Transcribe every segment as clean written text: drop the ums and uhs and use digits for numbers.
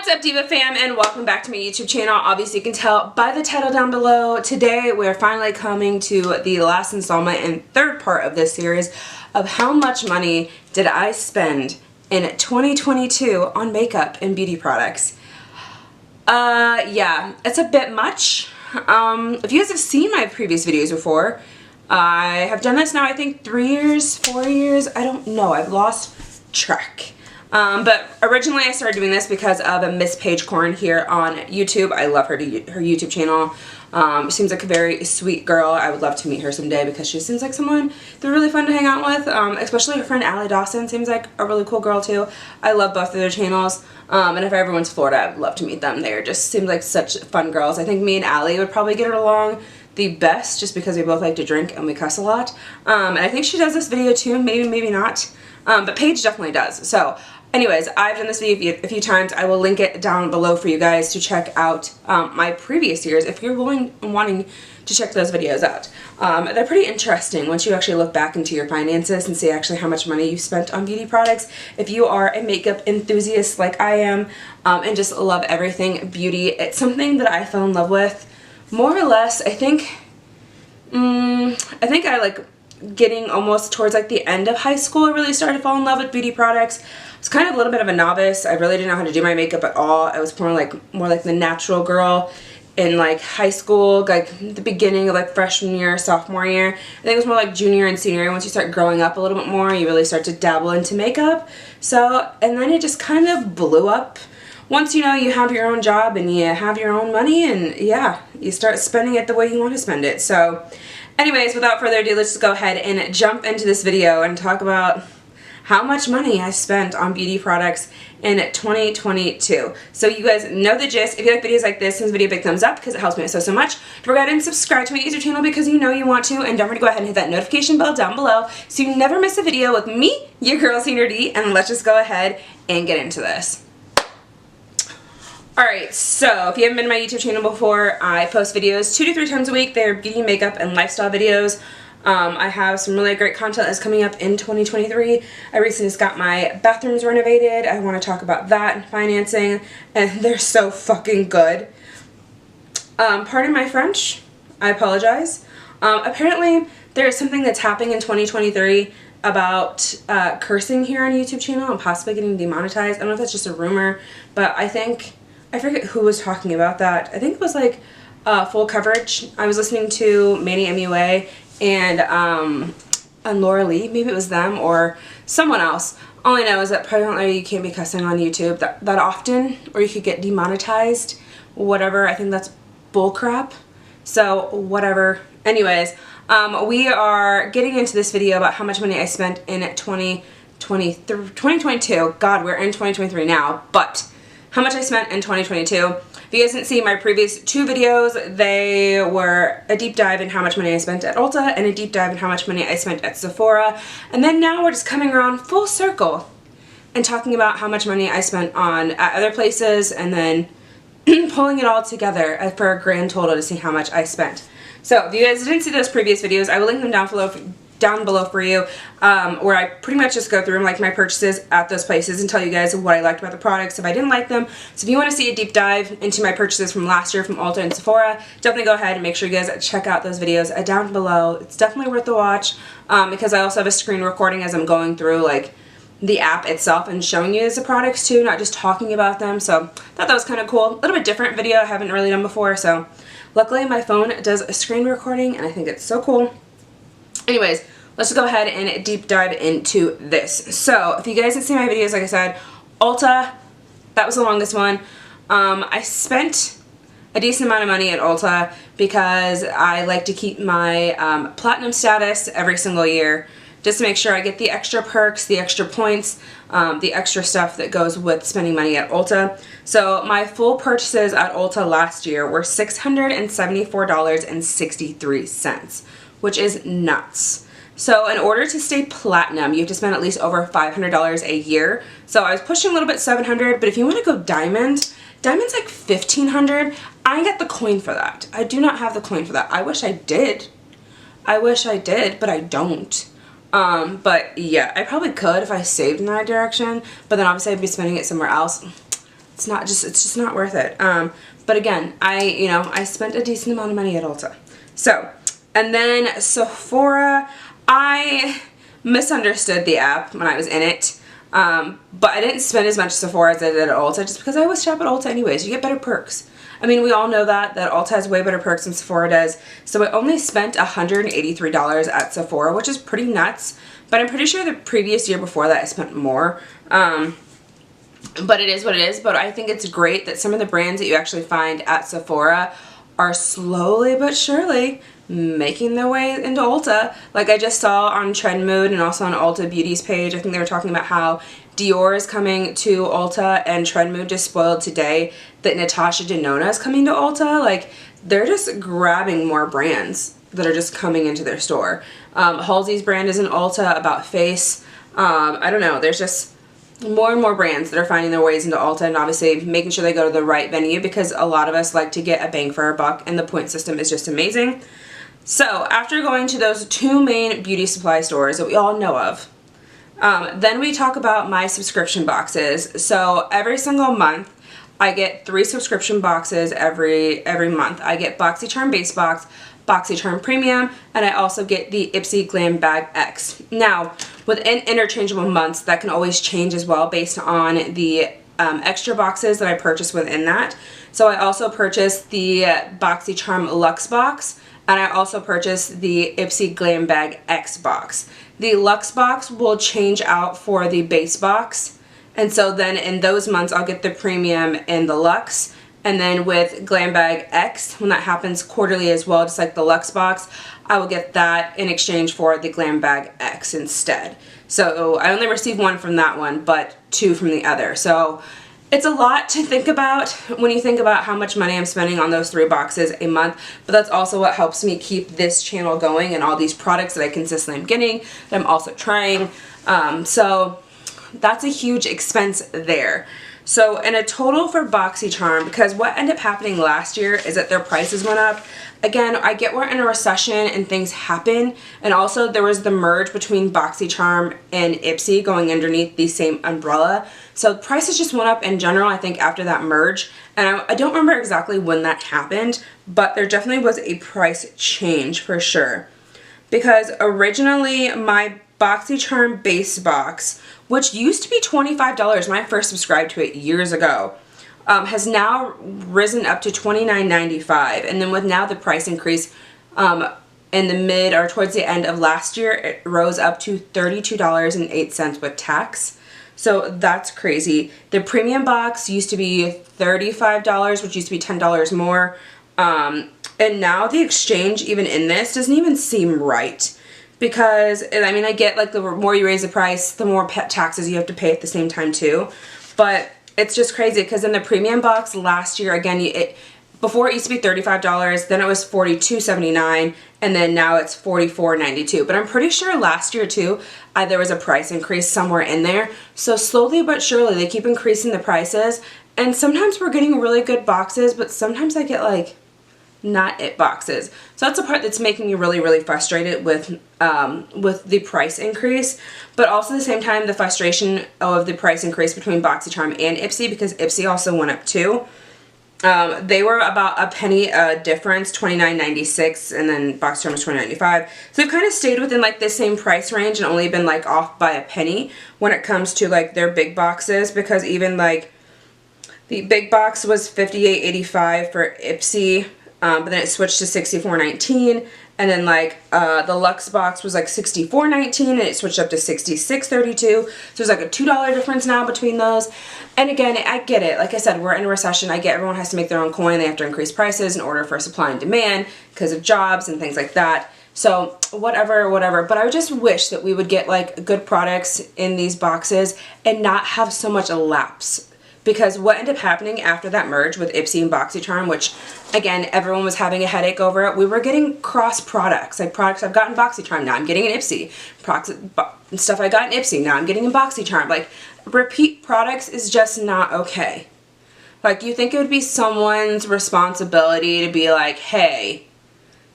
What's up, Diva fam, and welcome back to my YouTube channel. Obviously you can tell by the title down below. Today we're finally coming to the last installment and third part of this series of how much money did I spend in 2022 on makeup and beauty products. Yeah, it's a bit much. If you guys have seen my previous videos before, I have done this now I think 3 years, 4 years, I don't know, I've lost track. But originally I started doing this because of Miss Paige Corn here on YouTube. I love her YouTube channel. Seems like a very sweet girl. I would love to meet her someday because she seems like someone they're really fun to hang out with. Especially her friend Allie Dawson seems like a really cool girl too. I love both of their channels. And if I ever went to Florida, I would love to meet them. They just seem like such fun girls. I think me and Allie would probably get along the best just because we both like to drink and we cuss a lot. And I think she does this video too, maybe not. But Paige definitely does. So anyways, I've done this video a few times. I will link it down below for you guys to check out my previous years if you're willing and wanting to check those videos out. They're pretty interesting once you actually look back into your finances and see actually how much money you spent on beauty products. If you are a makeup enthusiast like I am and just love everything beauty, it's something that I fell in love with more or less. I think I like getting almost towards like the end of high school. I really started to fall in love with beauty products. I was kind of a little bit of a novice. I really didn't know how to do my makeup at all. I was more like the natural girl in like high school, like the beginning of like freshman year, sophomore year. I think it was more like junior and senior year. Once you start growing up a little bit more, you really start to dabble into makeup. So, and then it just kind of blew up. Once you know you have your own job and you have your own money, and yeah, you start spending it the way you want to spend it. So anyways, without further ado, let's just go ahead and jump into this video and talk about how much money I spent on beauty products in 2022. So you guys know the gist. If you like videos like this, send this video a big thumbs up because it helps me so much. Don't forget and subscribe to my YouTube channel because you know you want to, and don't forget to go ahead and hit that notification bell down below so you never miss a video with me, your girl Senior D, and let's just go ahead and get into this. Alright, so if you haven't been to my YouTube channel before, I post videos 2 to 3 times a week. They're beauty, makeup, and lifestyle videos. I have some really great content that's coming up in 2023. I recently just got my bathrooms renovated. I want to talk about that and financing, and they're so fucking good. Pardon my French. I apologize. Apparently, there is something that's happening in 2023 about cursing here on YouTube channel and possibly getting demonetized. I don't know if that's just a rumor, but I forget who was talking about that. I think it was like Full Coverage. I was listening to Manny MUA and Laura Lee. Maybe it was them or someone else. All I know is that apparently you can't be cussing on YouTube that often, or you could get demonetized. Whatever. I think that's bullcrap. So whatever. Anyways, we are getting into this video about how much money I spent in 2022. God, we're in 2023 now, but how much I spent in 2022. If you guys didn't see my previous 2 videos, they were a deep dive in how much money I spent at Ulta and a deep dive in how much money I spent at Sephora. And then now we're just coming around full circle and talking about how much money I spent at other places, and then pulling it all together for a grand total to see how much I spent. So if you guys didn't see those previous videos, I will link them down below for you, where I pretty much just go through like my purchases at those places and tell you guys what I liked about the products if I didn't like them. So if you want to see a deep dive into my purchases from last year from Ulta and Sephora, definitely go ahead and make sure you guys check out those videos down below. It's definitely worth the watch because I also have a screen recording as I'm going through like the app itself and showing you the products too, not just talking about them. So I thought that was kind of cool. A little bit different video I haven't really done before. So luckily my phone does a screen recording and I think it's so cool. Anyways, let's go ahead and deep dive into this. So, if you guys didn't see my videos, like I said, Ulta, that was the longest one. I spent a decent amount of money at Ulta because I like to keep my platinum status every single year, just to make sure I get the extra perks, the extra points, the extra stuff that goes with spending money at Ulta. So my full purchases at Ulta last year were $674.63, which is nuts. So in order to stay platinum, you have to spend at least over $500 a year. So I was pushing a little bit $700, but if you want to go diamond's like $1,500. I got the coin for that. I do not have the coin for that. I wish I did. But I don't. But yeah, I probably could if I saved in that direction, but then obviously I'd be spending it somewhere else. it's just not worth it. But again, I spent a decent amount of money at Ulta. So, and then Sephora, I misunderstood the app when I was in it. But I didn't spend as much Sephora as I did at Ulta, just because I always shop at Ulta anyways. You get better perks. I mean, we all know that Ulta has way better perks than Sephora does. So I only spent $183 at Sephora, which is pretty nuts. But I'm pretty sure the previous year before that I spent more. But it is what it is. But I think it's great that some of the brands that you actually find at Sephora are slowly but surely making their way into Ulta. Like I just saw on Trend Mood and also on Ulta Beauty's page, I think they were talking about how Dior is coming to Ulta, and Trend Mood just spoiled today that Natasha Denona is coming to Ulta. Like, they're just grabbing more brands that are just coming into their store. Halsey's brand is in Ulta, About Face. I don't know, there's just more and more brands that are finding their ways into Ulta, and obviously making sure they go to the right venue, because a lot of us like to get a bang for our buck, and the point system is just amazing. So after going to those two main beauty supply stores that we all know of, then we talk about my subscription boxes. So every single month I get 3 subscription boxes every month. I get BOXYCHARM Base Box, BOXYCHARM Premium, and I also get the Ipsy Glam Bag X. Now, within interchangeable months, that can always change as well based on the extra boxes that I purchase within that. So I also purchased the BOXYCHARM Luxe Box, and I also purchased the Ipsy Glam Bag X box. The Luxe box will change out for the base box, and so then in those months I'll get the Premium and the Luxe. And then with Glam Bag X, when that happens quarterly as well, just like the Luxe box, I will get that in exchange for the Glam Bag X instead. So I only received 1 from that one, but 2 from the other. So it's a lot to think about when you think about how much money I'm spending on those 3 boxes a month, but that's also what helps me keep this channel going and all these products that I consistently am getting, that I'm also trying. So that's a huge expense there. So in a total for BOXYCHARM, because what ended up happening last year is that their prices went up. Again, I get we're in a recession and things happen, and also there was the merge between BOXYCHARM and Ipsy going underneath the same umbrella. So prices just went up in general, I think, after that merge. And I don't remember exactly when that happened, but there definitely was a price change for sure. Because originally my BOXYCHARM base box, which used to be $25 when I first subscribed to it years ago, has now risen up to $29.95. And then with now the price increase in the mid or towards the end of last year, it rose up to $32.08 with tax. So that's crazy. The premium box used to be $35, which used to be $10 more. And now the exchange even in this doesn't even seem right. Because, I mean, I get like the more you raise the price, the more taxes you have to pay at the same time too. But it's just crazy because in the premium box last year, again, before it used to be $35, then it was $42.79, and then now it's $44.92. But I'm pretty sure last year too, there was a price increase somewhere in there. So slowly but surely they keep increasing the prices, and sometimes we're getting really good boxes, but sometimes I get like not it boxes. So that's the part that's making me really, really frustrated with the price increase, but also at the same time the frustration of the price increase between BOXYCHARM and Ipsy, because Ipsy also went up too. They were about a penny difference, $29.96, and then BOXYCHARM was $29.95. So they've kind of stayed within like the same price range and only been like off by a penny when it comes to like their big boxes, because even like the big box was $58.85 for Ipsy. But then it switched to $64.19, and then like the Luxe box was like $64.19, and it switched up to $66.32. So there's like a $2 difference now between those. And again, I get it. Like I said, we're in a recession. I get everyone has to make their own coin. They have to increase prices in order for supply and demand because of jobs and things like that. So whatever. But I just wish that we would get like good products in these boxes and not have so much lapse. Because what ended up happening after that merge with Ipsy and BOXYCHARM, which again, everyone was having a headache over it, we were getting cross products. Like products I've gotten BOXYCHARM, now I'm getting an Ipsy. Stuff I got in Ipsy, now I'm getting in BOXYCHARM. Like, repeat products is just not okay. Like, you think it would be someone's responsibility to be like, hey,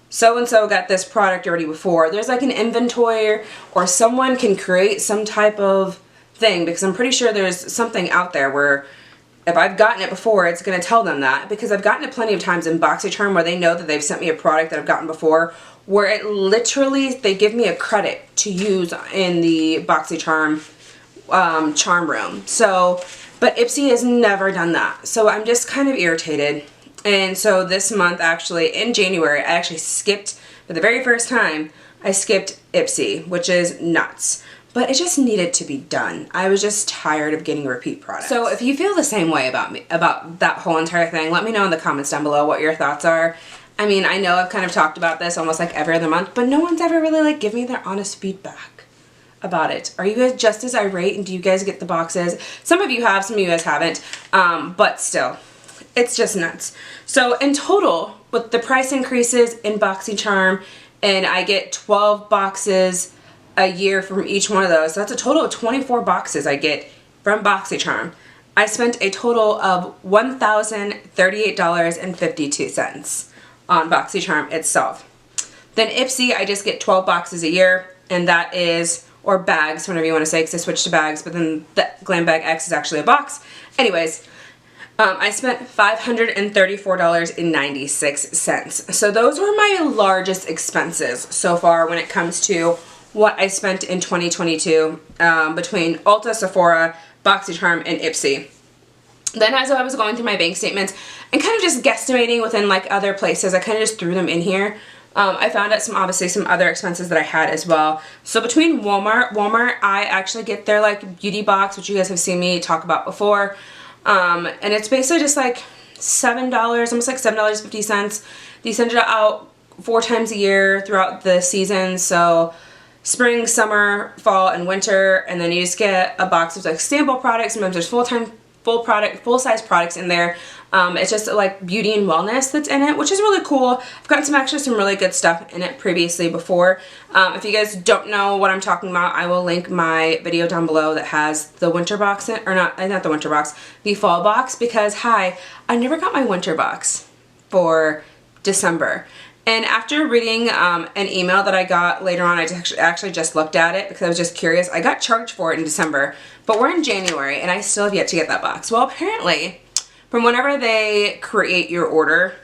so-and-so got this product already before. There's like an inventory, or someone can create some type of thing, because I'm pretty sure there's something out there where if I've gotten it before, it's going to tell them that, because I've gotten it plenty of times in BOXYCharm where they know that they've sent me a product that I've gotten before, where it literally, they give me a credit to use in the BOXYCharm charm room. So, but Ipsy has never done that. So I'm just kind of irritated. And so this month, actually, in January, I actually skipped, for the very first time, I skipped Ipsy, which is nuts. But it just needed to be done. I was just tired of getting repeat products. So if you feel the same way about that whole entire thing, let me know in the comments down below what your thoughts are. I mean, I know I've kind of talked about this almost like every other month, but no one's ever really like given me their honest feedback about it. Are you guys just as irate, and do you guys get the boxes? Some of you have, some of you guys haven't, but still, it's just nuts. So in total, with the price increases in BOXYCharm, and I get 12 boxes a year from each one of those. So that's a total of 24 boxes I get from BOXYCharm. I spent a total of $1,038.52 on BOXYCharm itself. Then Ipsy, I just get 12 boxes a year, and that is, or bags, whatever you want to say, because I switched to bags, but then the Glam Bag X is actually a box. Anyways, I spent $534.96. So those were my largest expenses so far when it comes to what I spent in 2022 between Ulta, Sephora, BOXYCharm, and Ipsy. Then as I was going through my bank statements and kind of just guesstimating within like other places, I kind of just threw them in here. I found out obviously some other expenses that I had as well. So between Walmart, I actually get their like beauty box, which you guys have seen me talk about before. And it's basically just like $7, almost like $7.50. They send it out 4 times a year throughout the season. So spring, summer, fall, and winter, and then you just get a box of like sample products. Sometimes there's full-size products in there. It's just like beauty and wellness that's in it, which is really cool. I've gotten some really good stuff in it previously before. If you guys don't know what I'm talking about, I will link my video down below that has the winter box in, or not the winter box, the fall box, because hi, I never got my winter box for December. And after reading an email that I got later on, I actually just looked at it because I was just curious. I got charged for it in December, but we're in January and I still have yet to get that box. Well, apparently, from whenever they create your order,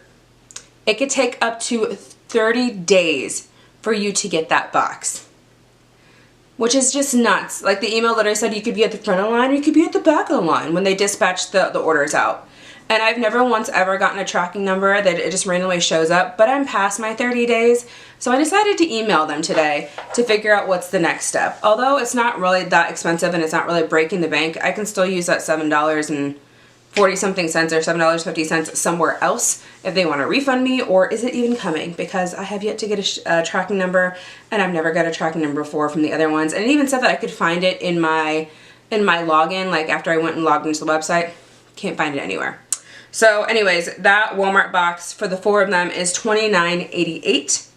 it could take up to 30 days for you to get that box, which is just nuts. Like the email literally said you could be at the front of the line or you could be at the back of the line when they dispatch the orders out. And I've never once ever gotten a tracking number that it just randomly shows up, but I'm past my 30 days, so I decided to email them today to figure out what's the next step. Although it's not really that expensive and it's not really breaking the bank, I can still use that $7.40-something cents or $7.50 somewhere else if they want to refund me, or is it even coming? Because I have yet to get a tracking number, and I've never got a tracking number before from the other ones. And it even said that I could find it in my login, like after I went and logged into the website. Can't find it anywhere. So anyways, that Walmart box for the 4 of them is $29.88.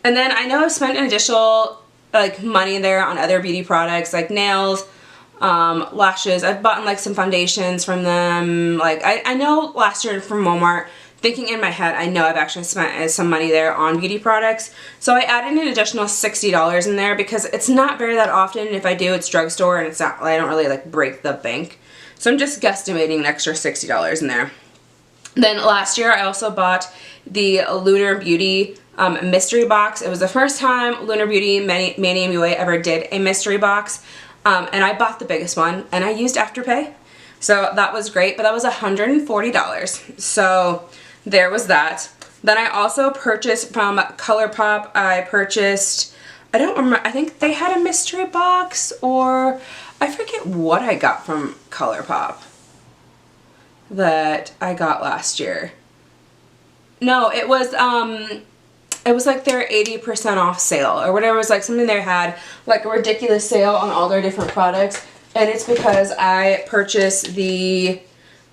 And then I know I've spent an additional like money there on other beauty products like nails, lashes. I've bought like some foundations from them. Like I know last year from Walmart, thinking in my head, I know I've actually spent some money there on beauty products. So I added an additional $60 in there because it's not very that often. If I do, it's drugstore and it's not, I don't really like break the bank. So I'm just guesstimating an extra $60 in there. Then last year I also bought the Lunar Beauty mystery box. It was the first time Lunar Beauty Manny MUA ever did a mystery box, and I bought the biggest one and I used Afterpay, so that was great. But that was $140, so there was that. Then I also purchased from ColourPop. I purchased, I don't remember, I think they had a mystery box, or I forget what I got from ColourPop that I got last year. No, it was like their 80% off sale or whatever. It was like something they had, like a ridiculous sale on all their different products, and it's because I purchased the,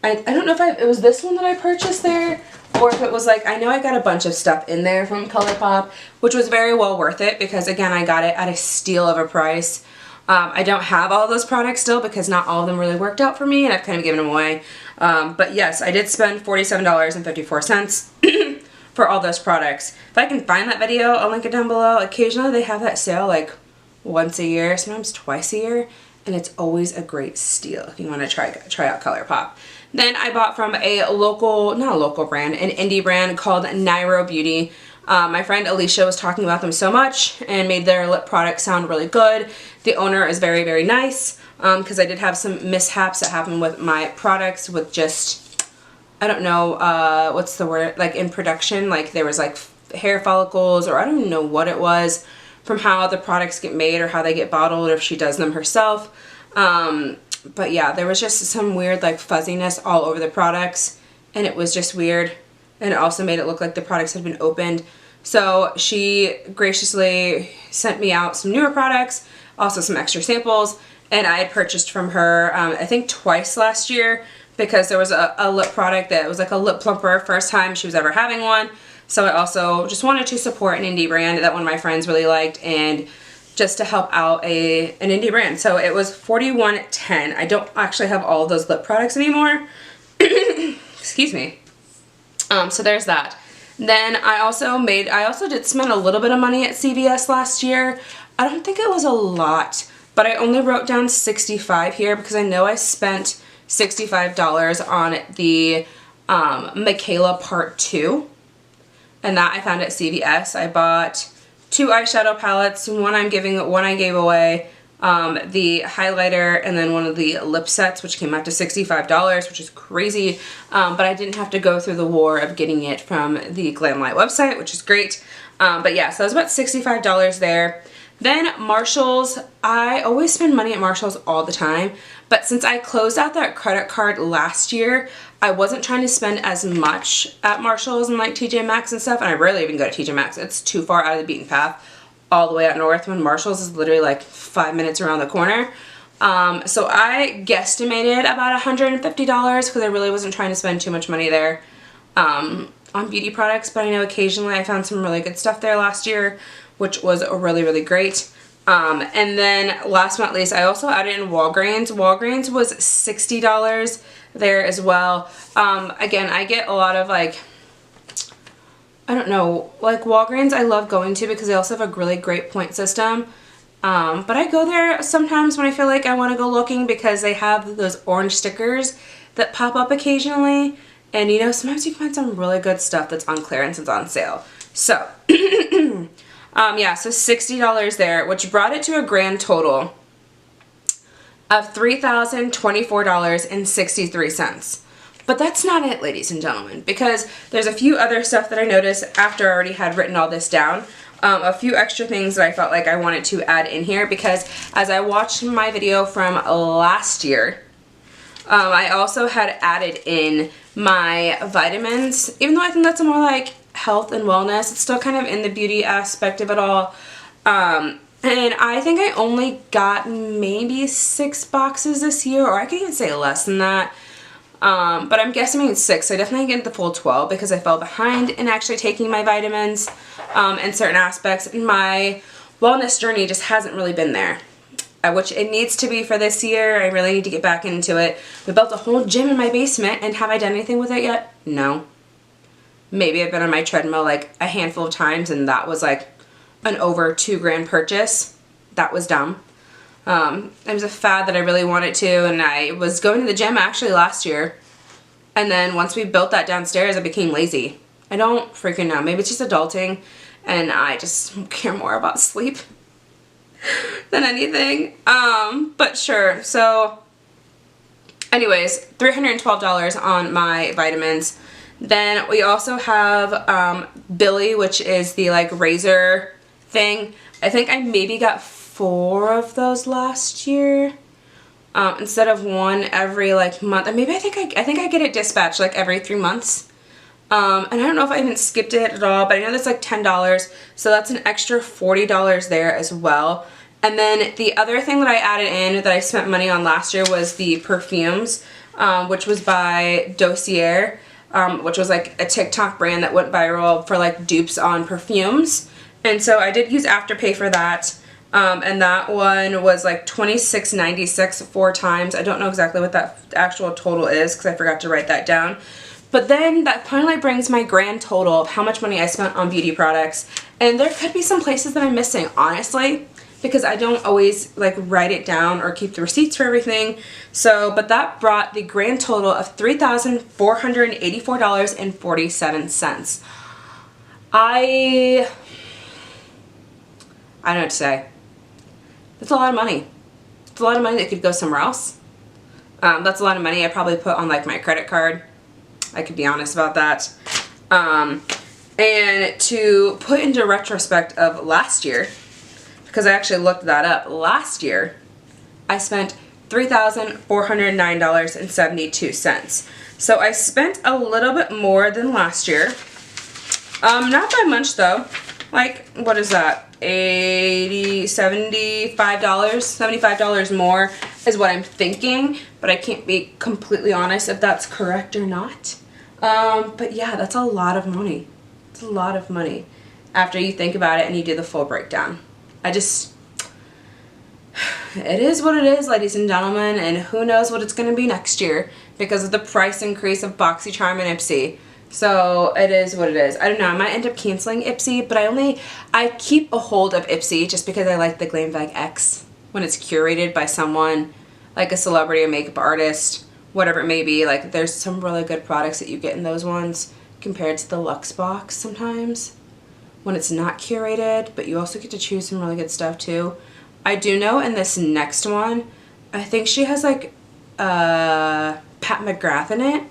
I don't know if it was this one that I purchased there, or if it was like, I know I got a bunch of stuff in there from ColourPop, which was very well worth it because again, I got it at a steal of a price. I don't have all those products still because not all of them really worked out for me and I've kind of given them away. But yes, I did spend $47.54 for all those products. If I can find that video, I'll link it down below. Occasionally they have that sale like once a year, sometimes twice a year, and it's always a great steal if you want to try out ColourPop. Then I bought from a local, not a local brand, an indie brand called Nairo Beauty. My friend Alicia was talking about them so much and made their lip product sound really good. The owner is very, very nice, because I did have some mishaps that happened with my products with just, I don't know, what's the word, like in production, like there was like hair follicles, or I don't even know what it was, from how the products get made or how they get bottled, or if she does them herself. But yeah, there was just some weird like fuzziness all over the products, and it was just weird, and it also made it look like the products had been opened. So she graciously sent me out some newer products, also some extra samples, and I had purchased from her I think twice last year, because there was a lip product that was like a lip plumper, first time she was ever having one. So I also just wanted to support an indie brand that one of my friends really liked, and just to help out an indie brand. So it was $41.10. I don't actually have all of those lip products anymore. Excuse me. So there's that. Then I also did spend a little bit of money at CVS last year. I don't think it was a lot, but I only wrote down $65 here because I know I spent $65 on the Michaela Part 2. And that I found at CVS. I bought 2 eyeshadow palettes, one I gave away, the highlighter, and then one of the lip sets, which came out to $65, which is crazy. But I didn't have to go through the war of getting it from the Glamlight website, which is great. But yeah, so it was about $65 there. Then Marshalls, I always spend money at Marshalls all the time, but since I closed out that credit card last year, I wasn't trying to spend as much at Marshalls and like TJ Maxx and stuff, and I rarely even go to TJ Maxx. It's too far out of the beaten path all the way up north, when Marshalls is literally like 5 minutes around the corner. So I guesstimated about $150 because I really wasn't trying to spend too much money there on beauty products, but I know occasionally I found some really good stuff there last year, which was really, really great. And then last but not least, I also added in Walgreens. Walgreens was $60 there as well. Again, I get a lot of like, I don't know, like Walgreens I love going to because they also have a really great point system. But I go there sometimes when I feel like I want to go looking because they have those orange stickers that pop up occasionally. And you know, sometimes you can find some really good stuff that's on clearance and on sale. So, yeah, so $60 there, which brought it to a grand total of $3,024.63. But that's not it, ladies and gentlemen, because there's a few other stuff that I noticed after I already had written all this down. A few extra things that I felt like I wanted to add in here, because as I watched my video from last year, I also had added in my vitamins, even though I think that's more like health and wellness. It's still kind of in the beauty aspect of it all. And I think I only got maybe 6 boxes this year, or I could even say less than that. But I'm guessing it's 6, so I definitely get the full 12 because I fell behind in actually taking my vitamins in certain aspects. And my wellness journey just hasn't really been there, which it needs to be for this year. I really need to get back into it. We built a whole gym in my basement, and have I done anything with it yet? No. Maybe I've been on my treadmill like a handful of times, and that was like an over $2,000 purchase. That was dumb. It was a fad that I really wanted to, and I was going to the gym actually last year, and then once we built that downstairs I became lazy. I don't freaking know, maybe it's just adulting and I just care more about sleep than anything. But sure. So anyways, $312 on my vitamins. Then we also have Billy, which is the like razor thing. I think I maybe got 4 of those last year instead of 1 every like month. And maybe I think I get it dispatched like every 3 months. And I don't know if I even skipped it at all, but I know that's like $10, so that's an extra $40 there as well. And then the other thing that I added in that I spent money on last year was the perfumes, which was by Dossier, which was like a TikTok brand that went viral for like dupes on perfumes. And so I did use Afterpay for that. And that one was like $26.96 4 times. I don't know exactly what that actual total is because I forgot to write that down. But then that finally brings my grand total of how much money I spent on beauty products. And there could be some places that I'm missing, honestly, because I don't always like write it down or keep the receipts for everything. So, but that brought the grand total of $3,484.47. I don't know what to say. That's a lot of money. It's a lot of money that could go somewhere else. That's a lot of money I probably put on like my credit card. I could be honest about that. And to put into retrospect of last year, because I actually looked that up, last year I spent $3,409.72. So I spent a little bit more than last year. Not by much though. Like, what is that? $75 more is what I'm thinking, but I can't be completely honest if that's correct or not. But yeah, that's a lot of money. It's a lot of money after you think about it and you do the full breakdown. It is what it is, ladies and gentlemen, and who knows what it's going to be next year because of the price increase of BOXY, Charm, and Ipsy. So it is what it is. I don't know, I might end up canceling Ipsy, but I keep a hold of Ipsy just because I like the Glam Bag X when it's curated by someone like a celebrity, a makeup artist, whatever it may be. Like, there's some really good products that you get in those ones compared to the Luxe box sometimes when it's not curated, but you also get to choose some really good stuff too. I do know in this next one, I think she has like Pat McGrath in it,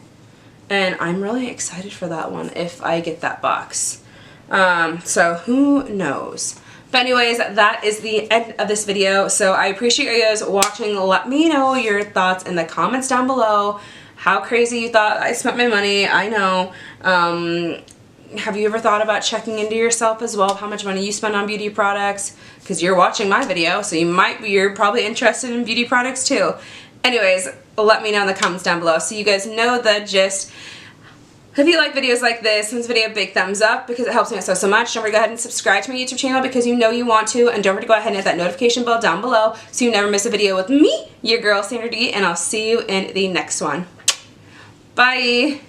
and I'm really excited for that one if I get that box. So who knows? But anyways, that is the end of this video. So I appreciate you guys watching. Let me know your thoughts in the comments down below. How crazy you thought I spent my money. I know. Have you ever thought about checking into yourself as well, how much money you spend on beauty products? Because you're watching my video, so you're probably interested in beauty products too. Anyways, let me know in the comments down below so you guys know the gist. If you like videos like this video a big thumbs up because it helps me out so much. Don't forget to go ahead and subscribe to my YouTube channel because you know you want to. And don't forget to go ahead and hit that notification bell down below so you never miss a video with me, your girl Sandra D, and I'll see you in the next one. Bye!